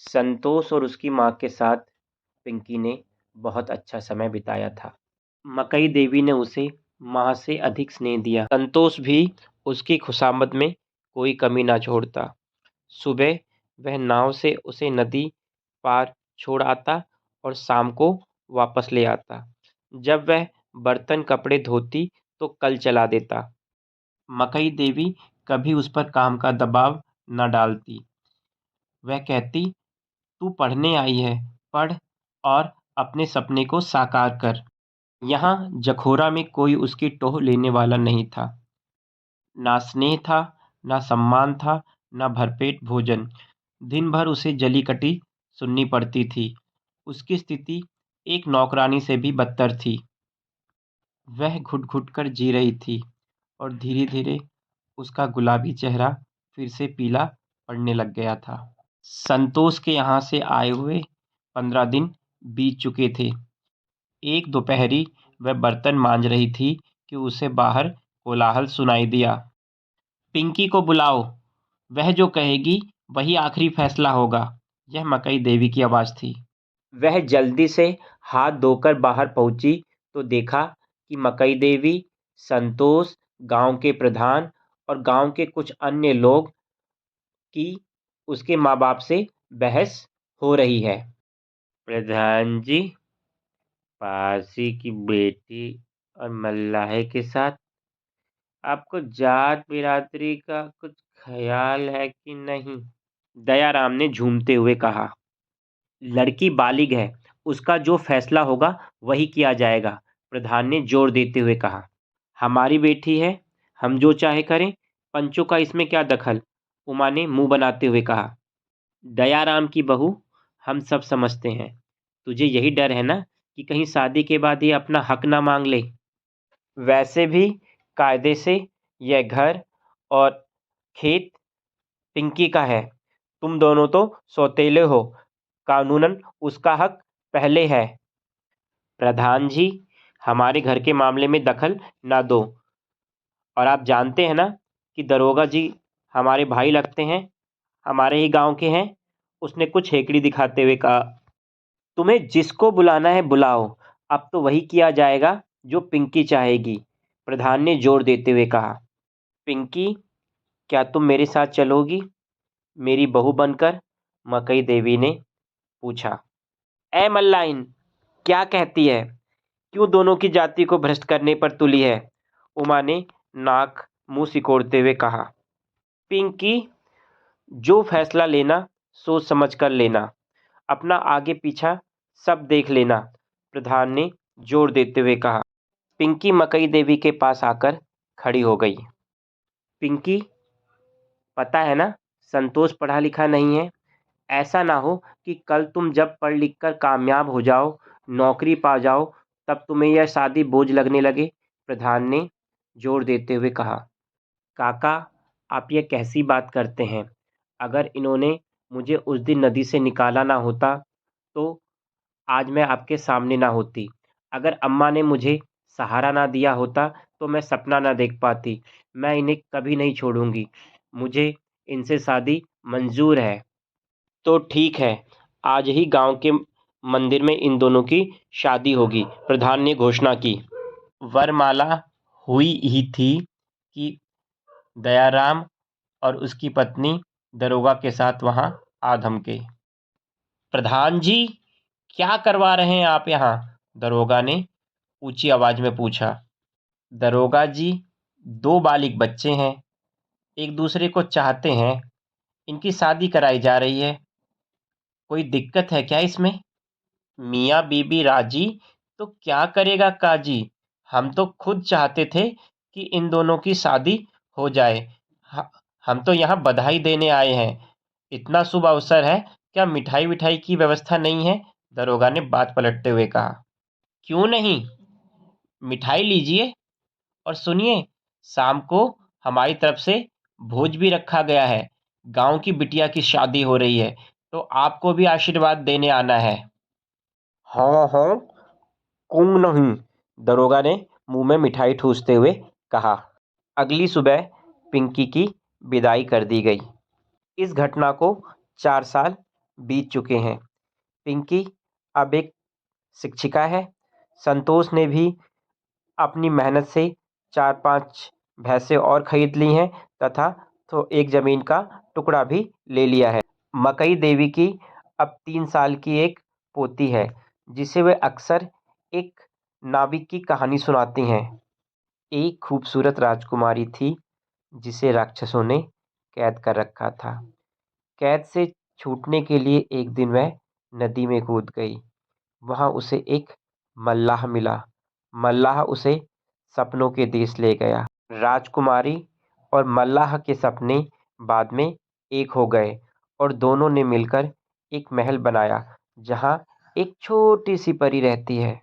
संतोष और उसकी माँ के साथ पिंकी ने बहुत अच्छा समय बिताया था। मकई देवी ने उसे माँ से अधिक स्नेह दिया। संतोष भी उसकी खुशामद में कोई कमी ना छोड़ता। सुबह वह नाव से उसे नदी पार छोड़ आता और शाम को वापस ले आता। जब वह बर्तन कपड़े धोती तो कल चला देता। मकई देवी कभी उस पर काम का दबाव न डालती। वह कहती, तू पढ़ने आई है, पढ़ और अपने सपने को साकार कर। यहाँ जखोरा में कोई उसकी टोह लेने वाला नहीं था। ना स्नेह था, ना सम्मान था, ना भरपेट भोजन। दिन भर उसे जली कटी सुननी पड़ती थी। उसकी स्थिति एक नौकरानी से भी बदतर थी। वह घुट-घुट कर जी रही थी और धीरे-धीरे उसका गुलाबी चेहरा फिर से पीला पड़ने लग गया था। संतोष के यहाँ से आए हुए 15 दिन बीत चुके थे। एक दोपहरी वह बर्तन मांज रही थी कि उसे बाहर कोलाहल सुनाई दिया। पिंकी को बुलाओ, वह जो कहेगी वही आखिरी फैसला होगा। यह मकई देवी की आवाज़ थी। वह जल्दी से हाथ धोकर बाहर पहुंची तो देखा कि मकई देवी, संतोष, गांव के प्रधान और गांव के कुछ अन्य लोग की उसके माँ बाप से बहस हो रही है। प्रधान जी, पासी की बेटी और मल्लाहे के साथ आपको जात बिरादरी का कुछ ख्याल है कि नहीं? दयाराम ने झूमते हुए कहा। लड़की बालिग है, उसका जो फैसला होगा वही किया जाएगा, प्रधान ने जोर देते हुए कहा। हमारी बेटी है, हम जो चाहे करें, पंचों का इसमें क्या दखल? उमा ने मुंह बनाते हुए कहा। दयाराम की बहू, हम सब समझते हैं। तुझे यही डर है ना कि कहीं शादी के बाद ये अपना हक ना मांग ले। वैसे भी कायदे से यह घर और खेत पिंकी का है। तुम दोनों तो सौतेले हो, कानूनन उसका हक पहले है। प्रधान जी, हमारे घर के मामले में दखल ना दो। और आप जानते हैं ना कि दरोगा जी हमारे भाई लगते हैं, हमारे ही गांव के हैं। उसने कुछ हेकड़ी दिखाते हुए कहा। तुम्हें जिसको बुलाना है बुलाओ, अब तो वही किया जाएगा जो पिंकी चाहेगी, प्रधान ने जोर देते हुए कहा। पिंकी, क्या तुम मेरे साथ चलोगी, मेरी बहू बनकर? मकई देवी ने पूछा। ए मल्लाइन, क्या कहती है? क्यों दोनों की जाति को भ्रष्ट करने पर तुली है? उमा ने नाक मुंह सिकोड़ते हुए कहा। पिंकी, जो फैसला लेना सोच समझ कर लेना, अपना आगे पीछा सब देख लेना, प्रधान ने जोर देते हुए कहा। पिंकी मकई देवी के पास आकर खड़ी हो गई। पिंकी, पता है ना, संतोष पढ़ा लिखा नहीं है। ऐसा ना हो कि कल तुम जब पढ़ लिख कर कामयाब हो जाओ, नौकरी पा जाओ, तब तुम्हें यह शादी बोझ लगने लगे, प्रधान ने जोर देते हुए कहा। काका, आप ये कैसी बात करते हैं? अगर इन्होंने मुझे उस दिन नदी से निकाला ना होता तो आज मैं आपके सामने ना होती। अगर अम्मा ने मुझे सहारा ना दिया होता तो मैं सपना ना देख पाती। मैं इन्हें कभी नहीं छोड़ूंगी। मुझे इनसे शादी मंजूर है। तो ठीक है, आज ही गांव के मंदिर में इन दोनों की शादी होगी, प्रधान ने घोषणा की। वरमाला हुई ही थी कि दयाराम और उसकी पत्नी दरोगा के साथ वहां आ धमके। प्रधान जी, क्या करवा रहे हैं आप यहाँ? दरोगा ने ऊंची आवाज में पूछा। दरोगा जी, दो बालिग बच्चे हैं, एक दूसरे को चाहते हैं, इनकी शादी कराई जा रही है। कोई दिक्कत है क्या इसमें? मियाँ बीबी राजी तो क्या करेगा काजी। हम तो खुद चाहते थे कि इन दोनों की शादी हो जाए। ह- हम तो यहाँ बधाई देने आए हैं। इतना शुभ अवसर है, क्या मिठाई विठाई की व्यवस्था नहीं है? दरोगा ने बात पलटते हुए कहा। क्यों नहीं, मिठाई लीजिए और सुनिए, शाम को हमारी तरफ से भोज भी रखा गया है। गांव की बिटिया की शादी हो रही है, तो आपको भी आशीर्वाद देने आना है। हाँ हाँ, क्यों नहीं, दरोगा ने मुंह में मिठाई ठूसते हुए कहा। अगली सुबह पिंकी की विदाई कर दी गई। इस घटना को 4 साल बीत चुके हैं। पिंकी अब एक शिक्षिका है। संतोष ने भी अपनी मेहनत से 4-5 भैंसें और खरीद ली हैं तथा तो एक ज़मीन का टुकड़ा भी ले लिया है। मकई देवी की अब 3 साल की एक पोती है, जिसे वे अक्सर एक नाविक की कहानी सुनाती हैं। एक खूबसूरत राजकुमारी थी, जिसे राक्षसों ने कैद कर रखा था। कैद से छूटने के लिए एक दिन वह नदी में कूद गई। वहाँ उसे एक मल्लाह मिला। मल्लाह उसे सपनों के देश ले गया। राजकुमारी और मल्लाह के सपने बाद में एक हो गए और दोनों ने मिलकर एक महल बनाया, जहाँ एक छोटी सी परी रहती है।